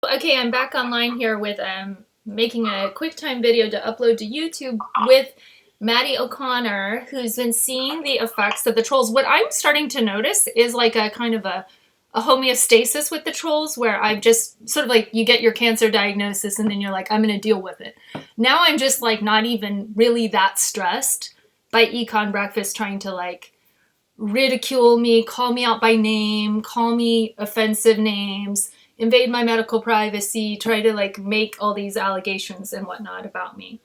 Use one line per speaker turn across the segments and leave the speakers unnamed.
Okay, I'm back online here with making a QuickTime video to upload to YouTube with Maddie O'Connor, who's been seeing the effects of the trolls. What I'm starting to notice is like a kind of a homeostasis with the trolls, where I've just sort of like, you get your cancer diagnosis and then you're like, I'm going to deal with it. Now I'm just like not even really that stressed by ECONBRKFST trying to like ridicule me, call me out by name, call me offensive names, invade my medical privacy, try to like make all these allegations and whatnot about me.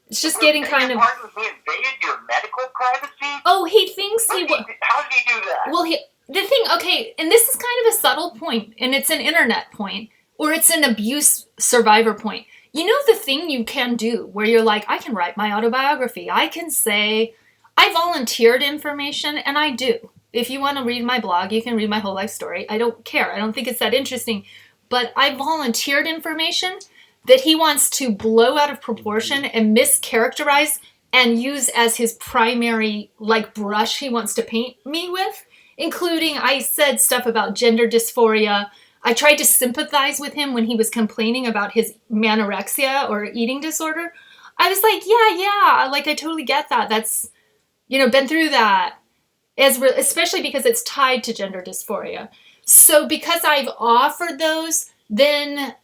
It's just getting kind of.
He invaded your medical privacy?
Oh, he thinks
How did he do that?
Well, the thing, okay, and this is kind of a subtle point, and it's an internet point, or it's an abuse survivor point. You know the thing you can do where you're like, I can write my autobiography. I can say, I volunteered information, and I do. If you want to read my blog, you can read my whole life story. I don't care. I don't think it's that interesting. But I volunteered information that he wants to blow out of proportion and mischaracterize and use as his primary like brush he wants to paint me with, including I said stuff about gender dysphoria. I tried to sympathize with him when he was complaining about his manorexia or eating disorder. I was like, yeah, like I totally get that. That's, been through that. Especially because it's tied to gender dysphoria. So because I've offered those, then,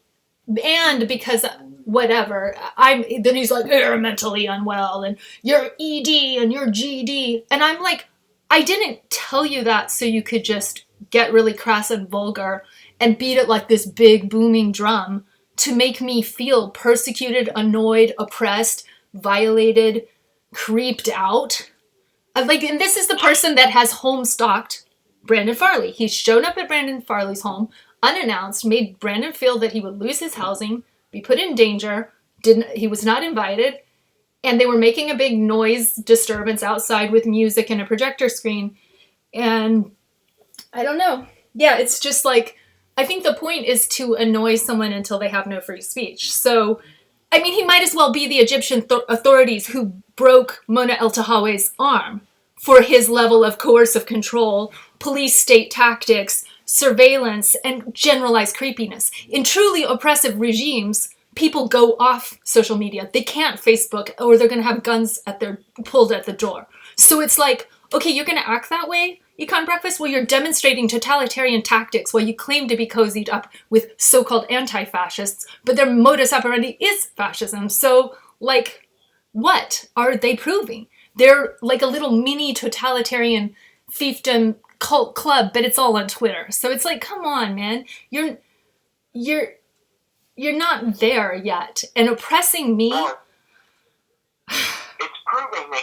and because whatever, then he's like, you're mentally unwell and you're ED and you're GD. And I'm like, I didn't tell you that so you could just get really crass and vulgar and beat it like this big booming drum to make me feel persecuted, annoyed, oppressed, violated, creeped out. Like, and this is the person that has home stalked Brandon Farley. He's shown up at Brandon Farley's home unannounced, made Brandon feel that he would lose his housing, be put in danger. He was not invited, and they were making a big noise disturbance outside with music and a projector screen. And I don't know. Yeah, it's just like, I think the point is to annoy someone until they have no free speech. So, I mean, he might as well be the Egyptian authorities who broke Mona El Tahawi's arm for his level of coercive control, police state tactics, surveillance, and generalized creepiness. In truly oppressive regimes, people go off social media. They can't Facebook, or they're going to have guns pulled at the door. So it's like, okay, you're going to act that way, ECONBRKFST? Well, you're demonstrating totalitarian tactics while you claim to be cozied up with so-called anti-fascists, but their modus operandi is fascism. So, like, what are they proving? They're like a little mini totalitarian fiefdom cult club, but it's all on Twitter. So it's like, come on, man. You're not there yet. And oppressing me...
Well, it's proving that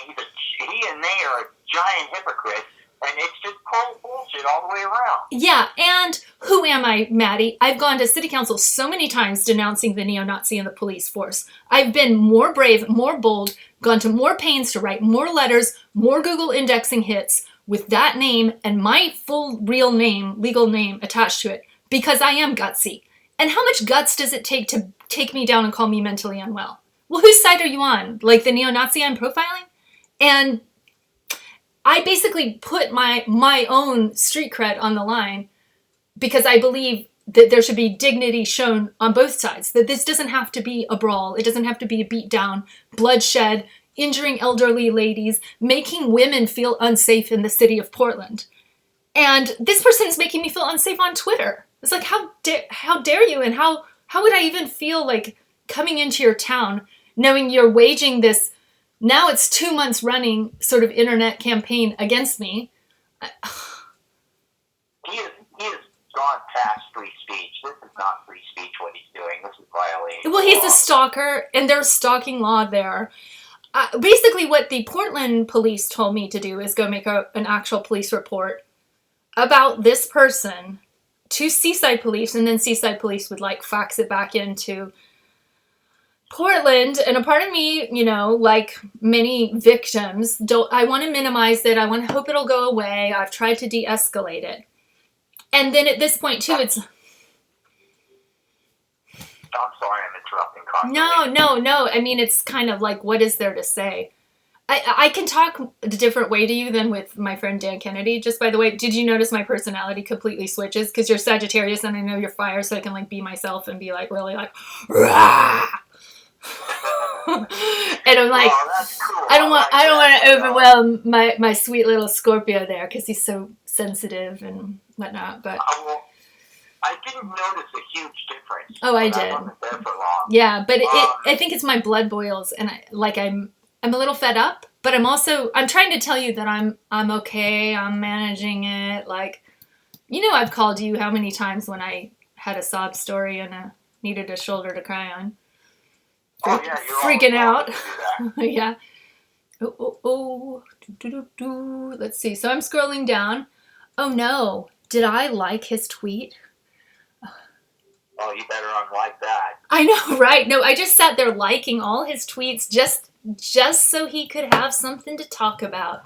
he and they are a giant hypocrite. And it's just cold bullshit all the way around.
Yeah, and who am I, Maddie? I've gone to city council so many times denouncing the neo-Nazi and the police force. I've been more brave, more bold, gone to more pains to write more letters, more Google indexing hits with that name and my full real name, legal name attached to it, because I am gutsy. And how much guts does it take to take me down and call me mentally unwell? Well, whose side are you on? Like the neo-Nazi I'm profiling? And I basically put my own street cred on the line because I believe that there should be dignity shown on both sides, that this doesn't have to be a brawl. It doesn't have to be a beatdown, bloodshed, injuring elderly ladies, making women feel unsafe in the city of Portland. And this person is making me feel unsafe on Twitter. It's like, how dare you? And how would I even feel like coming into your town knowing you're waging this, now it's 2 months running, sort of internet campaign against me?
He has gone past free speech. This is not free speech what he's doing. This is violating.
Well, he's a stalker, and there's stalking law there. Basically, what the Portland police told me to do is go make an actual police report about this person to Seaside Police, and then Seaside Police would like fax it back into Portland. And a part of me, like many victims, I want to minimize it. I want to hope it'll go away. I've tried to de-escalate it. And then at this point too, it's...
I'm sorry I'm interrupting constantly.
No. I mean, it's kind of like, what is there to say? I can talk a different way to you than with my friend Dan Kennedy. Just by the way, did you notice my personality completely switches? Because you're Sagittarius and I know you're fire, so I can like be myself and be like really like, rah! And I'm like,
that's cool.
I don't want to overwhelm my sweet little Scorpio there because he's so sensitive and whatnot. But
I didn't notice a huge difference.
Oh, I did.
I wasn't there for long.
Yeah, but I think it's my blood boils, and I'm a little fed up, but I'm trying to tell you that I'm okay. I'm managing it. Like, I've called you how many times when I had a sob story and needed a shoulder to cry on.
Oh yeah, you're
freaking out.
Yeah.
Let's see. So I'm scrolling down. Oh no, did I like his tweet?
Oh, you better unlike that.
I know, right? No, I just sat there liking all his tweets just so he could have something to talk about.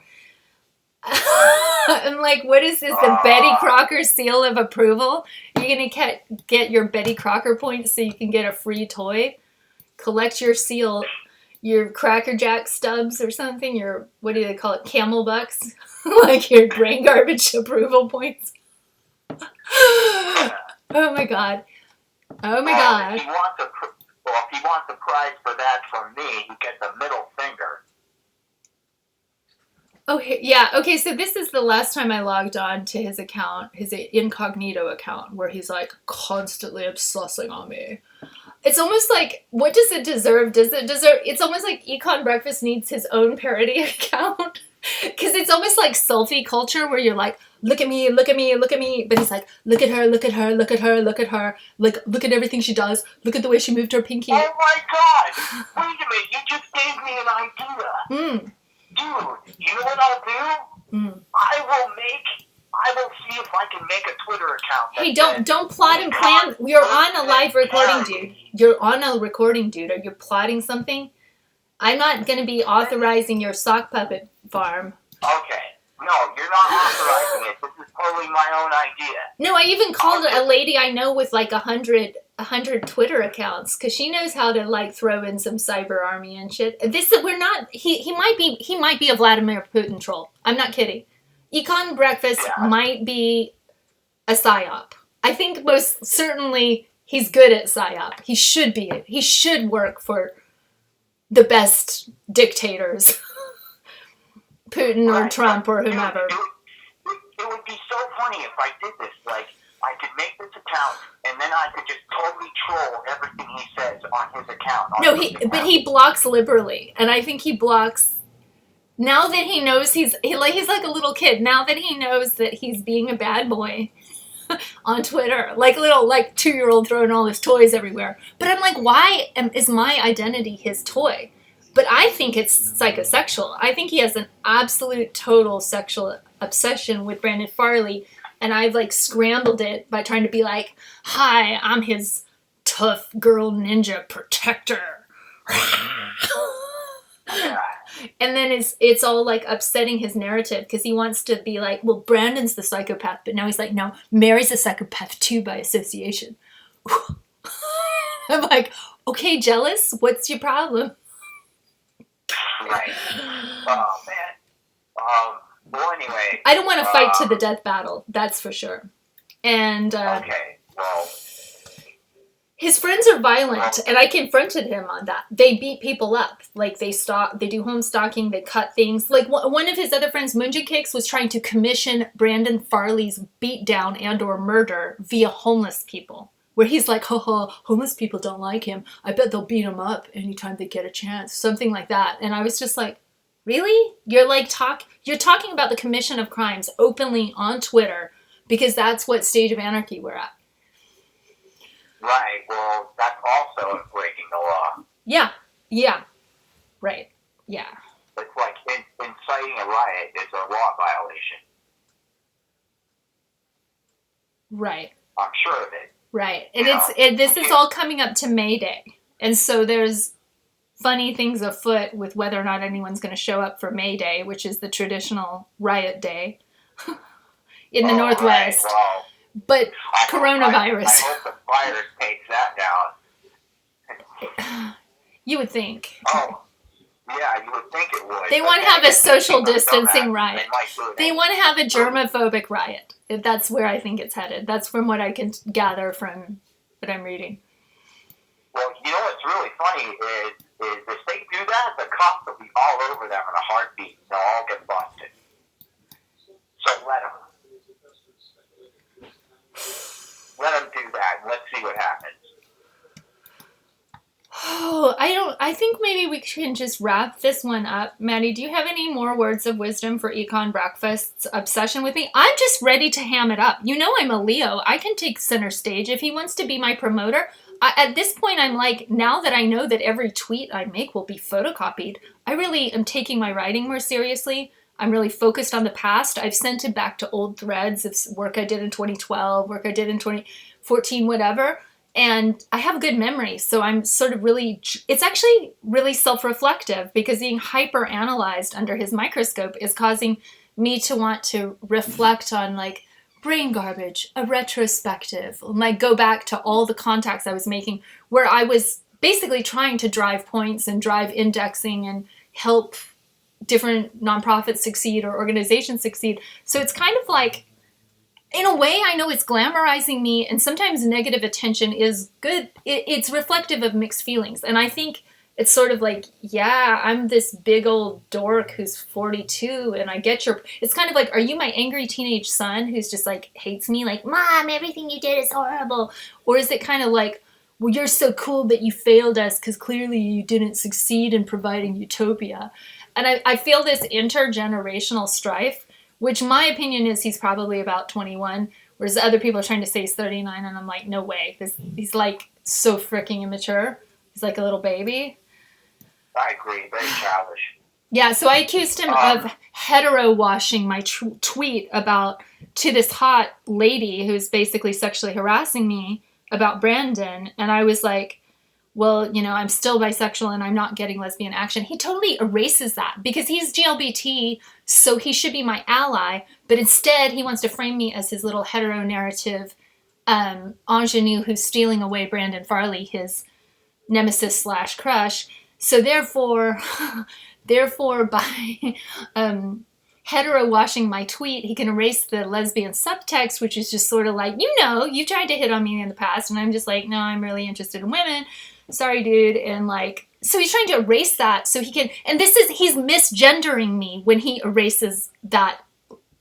I'm like, what is this? The Betty Crocker seal of approval? You're going to get your Betty Crocker points so you can get a free toy? Collect your seal, your Cracker Jack stubs or something, your, what do they call it, camel bucks? Like your brain garbage approval points. Oh my God. Oh my God.
If he wants a prize for that from me, he gets a middle finger.
Oh, yeah. Okay, so this is the last time I logged on to his account, his incognito account, where he's like constantly obsessing on me. It's almost like, what does it deserve? It's almost like ECONBRKFST needs his own parody account. Because it's almost like selfie culture where you're like, look at me, look at me, look at me. But he's like, look at her, look at her, look at her, look at her. Like, look at everything she does. Look at the way she moved her pinky.
Oh my God! Wait a minute, you just gave me an idea. Dude, you know what I'll do? I will see if I can make a Twitter account.
Hey, don't plot and plan. You're on a live recording, dude. You're on a recording, dude. Are you plotting something? I'm not going to be authorizing your sock puppet farm.
Okay. No, you're not authorizing it. This is totally my own idea.
No, I even called a lady I know with like 100 Twitter accounts because she knows how to like throw in some cyber army and shit. He might be a Vladimir Putin troll. I'm not kidding. ECONBRKFST might be a PSYOP. I think most certainly he's good at PSYOP. He should be. He should work for the best dictators. Putin or Trump or whomever.
It would be so funny if I did this. Like, I could make this account, and then I could just totally troll everything he says on his account.
But he blocks liberally, and I think he blocks. Now that he knows he's like a little kid. Now that he knows that he's being a bad boy on Twitter, like little 2-year-old throwing all his toys everywhere. But I'm like, why is my identity his toy? But I think it's psychosexual. I think he has an absolute total sexual obsession with Brandon Farley, and I've like scrambled it by trying to be like, hi, I'm his tough girl ninja protector. And then it's all like upsetting his narrative because he wants to be like, well, Brandon's the psychopath, but now he's like, no, Mary's a psychopath too by association. I'm like, okay, jealous? What's your problem?
Right. Oh, man. Well, anyway.
I don't want to fight to the death battle, that's for sure. And
okay, well.
His friends are violent, and I confronted him on that. They beat people up. Like, they do home stalking, they cut things. Like, one of his other friends, Munja Cakes, was trying to commission Brandon Farley's beatdown and or murder via homeless people. Where he's like, homeless people don't like him. I bet they'll beat him up anytime they get a chance. Something like that. And I was just like, really? You're talking about the commission of crimes openly on Twitter because that's what stage of anarchy we're at.
Right, well, that's also breaking the law.
Yeah, right, yeah.
It's like inciting a riot is a law violation.
Right.
I'm sure of it.
Right, and this is all coming up to May Day, and so there's funny things afoot with whether or not anyone's going to show up for May Day, which is the traditional riot day in the Northwest.
Right, well.
But coronavirus.
I hope the virus takes that down.
You would think.
Oh, Yeah, you would think it would.
They want to have a social distancing riot. They want to have a germophobic riot. That's where I think it's headed. That's from what I can gather from what I'm reading.
Well, you know what's really funny is if they do that, the cops will be all over them in a heartbeat. They'll all get busted. So let them. Let them do that, and let's see what happens.
Oh, I think maybe we can just wrap this one up. Maddie, do you have any more words of wisdom for ECONBRKFST's obsession with me? I'm just ready to ham it up. You know I'm a Leo. I can take center stage. If he wants to be my promoter, at this point I'm like, now that I know that every tweet I make will be photocopied, I really am taking my writing more seriously. I'm really focused on the past. I've sent it back to old threads of work I did in 2012, work I did in 2014, whatever. And I have good memory, so I'm sort of really, it's actually really self-reflective because being hyper-analyzed under his microscope is causing me to want to reflect on like brain garbage, a retrospective, like go back to all the contacts I was making where I was basically trying to drive points and drive indexing and help different nonprofits succeed or organizations succeed. So it's kind of like, in a way, I know it's glamorizing me, and sometimes negative attention is good. It's reflective of mixed feelings. And I think it's sort of like, yeah, I'm this big old dork who's 42, and I get your... It's kind of like, are you my angry teenage son who's just like, hates me? Like, Mom, everything you did is horrible. Or is it kind of like, well, you're so cool that you failed us because clearly you didn't succeed in providing utopia. And I feel this intergenerational strife, which my opinion is he's probably about 21, whereas other people are trying to say he's 39, and I'm like, no way. He's like so freaking immature. He's like a little baby.
I agree. Very childish.
Yeah, so I accused him of hetero-washing my tweet about to this hot lady who's basically sexually harassing me about Brandon, and I was like, well, you know, I'm still bisexual and I'm not getting lesbian action. He totally erases that because he's GLBT, so he should be my ally. But instead, he wants to frame me as his little heteronarrative ingenue who's stealing away Brandon Farley, his nemesis / crush. So therefore by hetero-washing my tweet, he can erase the lesbian subtext, which is just sort of like, you know, you tried to hit on me in the past. And I'm just like, no, I'm really interested in women. Sorry, dude. And like, so he's trying to erase that so he can, and he's misgendering me when he erases that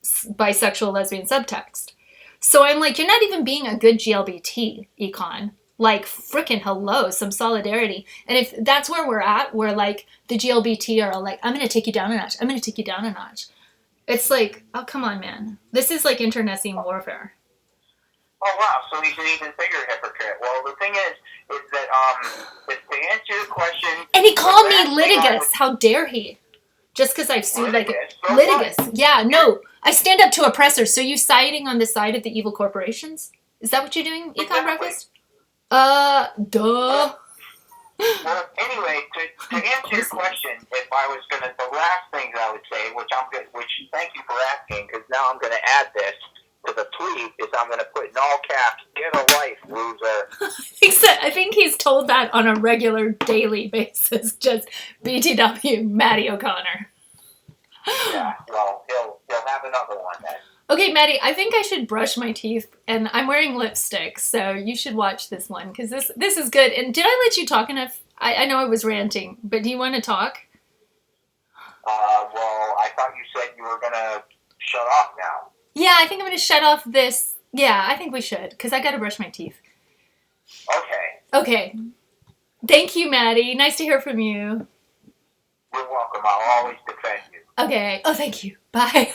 bisexual lesbian subtext. So I'm like, you're not even being a good GLBT, Econ. Like, frickin' hello, some solidarity. And if that's where we're at, where like the GLBT are all like, I'm going to take you down a notch. I'm going to take you down a notch. It's like, oh, come on, man. This is like internecine warfare.
Oh, wow. So he's an even bigger hypocrite. Well, the thing is that, to answer your question...
And he called me litigious. How dare he? Just because I've sued like... Litigious. Yeah, no. I stand up to oppressors. So you siding on the side of the evil corporations? Is that what you're doing, ECONBRKFST? Duh.
Well, anyway, to answer your question, if I was going to... The last things I would say, which thank you for asking, because now I'm going to add this to the tweet, is I'm going to put in all caps, get a life, loser.
I think he's told that on a regular daily basis. Just BTW, Maddie O'Connor.
Yeah, well, he'll have another one then.
Okay, Maddie, I think I should brush my teeth, and I'm wearing lipstick, so you should watch this one, because this is good. And did I let you talk enough? I know I was ranting, but do you want to talk?
Well, I thought you said you were going to shut off now.
Yeah, I think I'm going to shut off this. Yeah, I think we should, because I got to brush my teeth. Okay. Thank you, Maddie. Nice to hear from you.
You're welcome. I'll always defend you.
Okay. Oh, thank you. Bye.